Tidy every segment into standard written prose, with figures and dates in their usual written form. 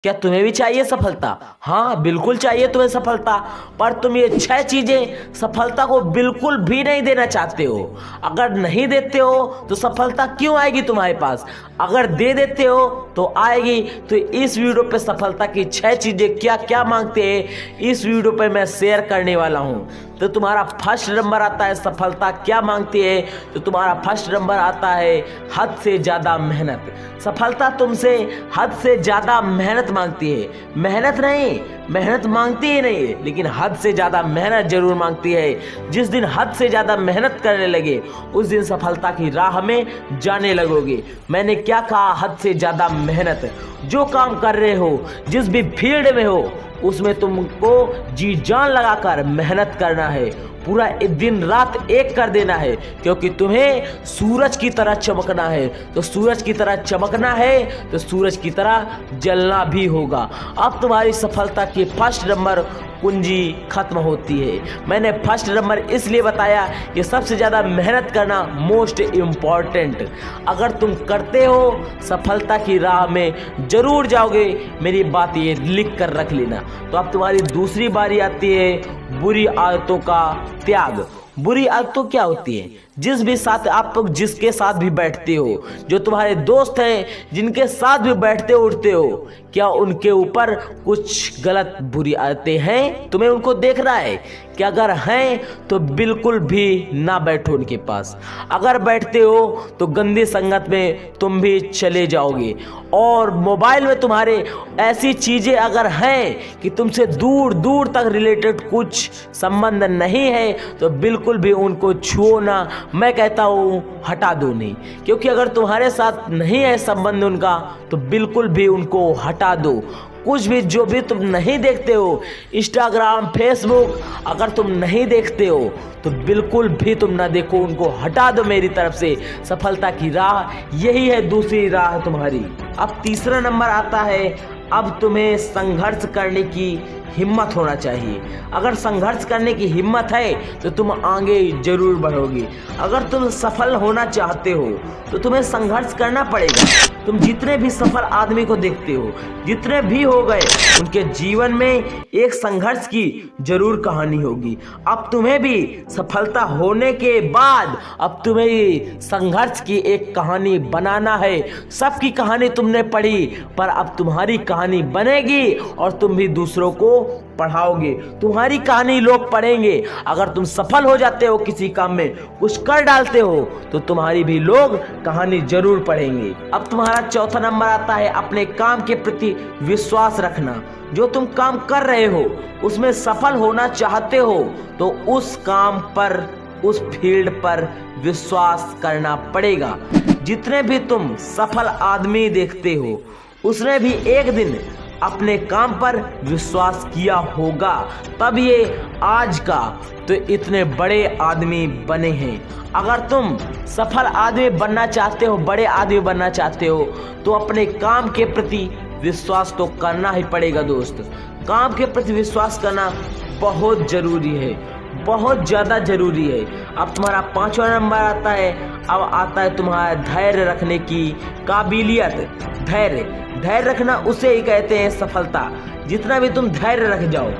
क्या तुम्हें भी चाहिए सफलता? हाँ, बिल्कुल चाहिए तुम्हें सफलता, पर तुम ये 6 चीजें सफलता को बिल्कुल भी नहीं देना चाहते हो। अगर नहीं देते हो तो सफलता क्यों आएगी तुम्हारे पास? अगर दे देते हो तो आएगी। तो इस वीडियो पे सफलता की 6 चीजें क्या क्या मांगते हैं, इस वीडियो पे मैं शेयर करने वाला हूँ। तो तुम्हारा फर्स्ट नंबर आता है सफलता क्या मांगती है, तो तुम्हारा फर्स्ट नंबर आता है हद से ज्यादा मेहनत। सफलता तुमसे हद से ज्यादा मेहनत मांगती है। मेहनत नहीं, मेहनत मांगती ही नहीं है, लेकिन हद से ज्यादा मेहनत जरूर मांगती है। जिस दिन हद से ज्यादा मेहनत करने लगे उस दिन सफलता की राह में जाने लगोगे। मैंने क्या कहा? हद से ज्यादा मेहनत। जो काम कर रहे हो, जिस भी फील्ड में हो, उसमें तुमको जी जान लगाकर मेहनत करना है। पूरा दिन रात एक कर देना है, क्योंकि तुम्हें सूरज की तरह चमकना है। तो सूरज की तरह चमकना है तो सूरज की तरह जलना भी होगा। अब तुम्हारी सफलता की फर्स्ट नंबर कुंजी खत्म होती है। मैंने फर्स्ट नंबर इसलिए बताया कि सबसे ज़्यादा मेहनत करना मोस्ट इम्पॉर्टेंट। अगर तुम करते हो सफलता की राह में जरूर जाओगे। मेरी बात ये लिख कर रख लेना। तो अब तुम्हारी दूसरी बारी आती है बुरी आदतों का त्याग। बुरी आदतों क्या होती है? जिस भी साथ आप जिसके साथ भी बैठते हो, जो तुम्हारे दोस्त हैं, जिनके साथ भी बैठते उठते हो, क्या उनके ऊपर कुछ गलत बुरी आदतें हैं? तुम्हें उनको देख रहा है कि अगर हैं तो बिल्कुल भी ना बैठो उनके पास। अगर बैठते हो तो गंदी संगत में तुम भी चले जाओगे। और मोबाइल में तुम्हारे ऐसी चीजें अगर हैं कि तुमसे दूर दूर तक रिलेटेड कुछ संबंध नहीं है तो बिल्कुल भी उनको छुओ ना। मैं कहता हूँ हटा दो नहीं, क्योंकि अगर तुम्हारे साथ नहीं है संबंध उनका तो बिल्कुल भी उनको हटा दो। कुछ भी जो भी तुम नहीं देखते हो, इंस्टाग्राम फेसबुक अगर तुम नहीं देखते हो तो बिल्कुल भी तुम ना देखो, उनको हटा दो मेरी तरफ से। सफलता की राह यही है, दूसरी राह तुम्हारी। अब तीसरा नंबर आता है अब तुम्हें संघर्ष करने की हिम्मत होना चाहिए। अगर संघर्ष करने की हिम्मत है तो तुम आगे जरूर बढ़ोगे। अगर तुम सफल होना चाहते हो तो तुम्हें संघर्ष करना पड़ेगा। तुम जितने भी सफल आदमी को देखते हो, जितने भी हो गए, उनके जीवन में एक संघर्ष की जरूर कहानी होगी। अब तुम्हें भी सफलता होने के बाद अब तुम्हें संघर्ष की एक कहानी बनाना है। सबकी कहानी तुमने पढ़ी, पर अब तुम्हारी कहानी बनेगी और तुम भी दूसरों को पढ़ाओगे। तुम्हारी कहानी लोग पढ़ेंगे। अगर तुम सफल हो जाते हो किसी काम में, कुछ कर डालते हो, तो तुम्हारी भी लोग कहानी जरूर पढ़ेंगे। अब तुम्हारा चौथा नंबर आता है अपने काम के प्रति विश्वास रखना। जो तुम काम कर रहे हो उसमें सफल होना चाहते हो तो उस काम पर, उस फील्ड पर विश्वास करना पड़ेगा। जितने भी तुम सफल आदमी देखते हो उसने भी एक दिन अपने काम पर विश्वास किया होगा, तब ये आज का तो इतने बड़े आदमी बने हैं। अगर तुम सफल आदमी बनना चाहते हो, बड़े आदमी बनना चाहते हो, तो अपने काम के प्रति विश्वास तो करना ही पड़ेगा दोस्त। काम के प्रति विश्वास करना बहुत जरूरी है, बहुत ज़्यादा जरूरी है। अब तुम्हारा पांचवा नंबर आता है, अब आता है तुम्हारा धैर्य रखने की काबिलियत। धैर्य रखना उसे ही कहते हैं सफलता। जितना भी तुम धैर्य रख जाओ,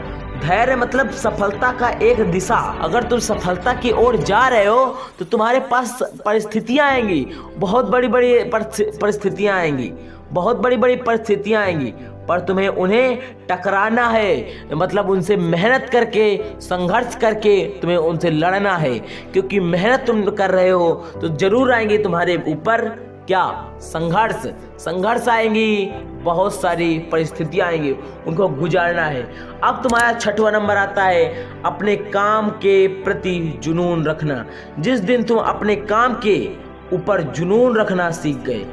धैर्य मतलब सफलता का एक दिशा। अगर तुम सफलता की ओर जा रहे हो तो तुम्हारे पास परिस्थितियां आएंगी, बहुत बड़ी बड़ी परिस्थितियां आएंगी, बहुत बड़ी बड़ी परिस्थितियां आएंगी, पर तुम्हें उन्हें टकराना है। मतलब उनसे मेहनत करके, संघर्ष करके तुम्हें उनसे लड़ना है। क्योंकि मेहनत तुम कर रहे हो तो जरूर आएंगे तुम्हारे ऊपर क्या? संघर्ष आएंगी, बहुत सारी परिस्थितियां आएंगी, उनको गुजारना है। अब तुम्हारा छठवां नंबर आता है अपने काम के प्रति जुनून रखना। जिस दिन तुम अपने काम के ऊपर जुनून रखना सीख गए,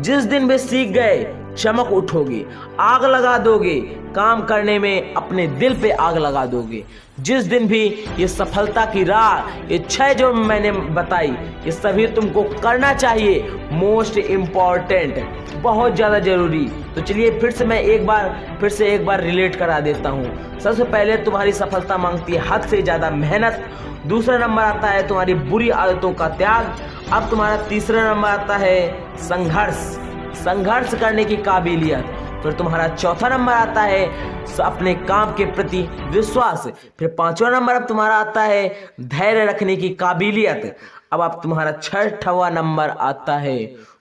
जिस दिन भी सीख गए, चमक उठोगे, आग लगा दोगे, काम करने में अपने दिल पे आग लगा दोगे। जिस दिन भी ये सफलता की राह, ये 6 जो मैंने बताई, ये सभी तुमको करना चाहिए। मोस्ट इम्पॉर्टेंट, बहुत ज़्यादा जरूरी। तो चलिए फिर से एक बार रिलेट करा देता हूँ। सबसे पहले तुम्हारी सफलता मांगती है हद से ज़्यादा मेहनत। दूसरा नंबर आता है तुम्हारी बुरी आदतों का त्याग। अब तुम्हारा तीसरा नंबर आता है संघर्ष करने की काबिलियत। फिर तुम्हारा चौथा नंबर आता है अपने काम के प्रति विश्वास। फिर पांचवा नंबर अब तुम्हारा आता है धैर्य रखने की काबिलियत। अब तुम्हारा छठवां नंबर आता है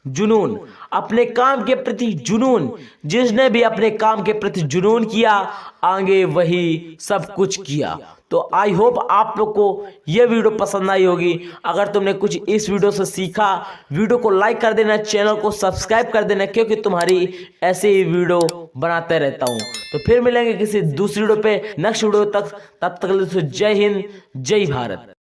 जुनून, अपने काम के प्रति जुनून। जिसने भी अपने काम के प्रति जुनून किया आगे वही सब कुछ किया। तो आई होप आप लोग को यह वीडियो पसंद आई होगी। अगर तुमने कुछ इस वीडियो से सीखा, वीडियो को लाइक कर देना, चैनल को सब्सक्राइब कर देना, क्योंकि तुम्हारी ऐसे ही वीडियो बनाते रहता हूं। तो फिर मिलेंगे किसी दूसरी वीडियो पे नेक्स्ट वीडियो तक, तब तक जय हिंद जय भारत।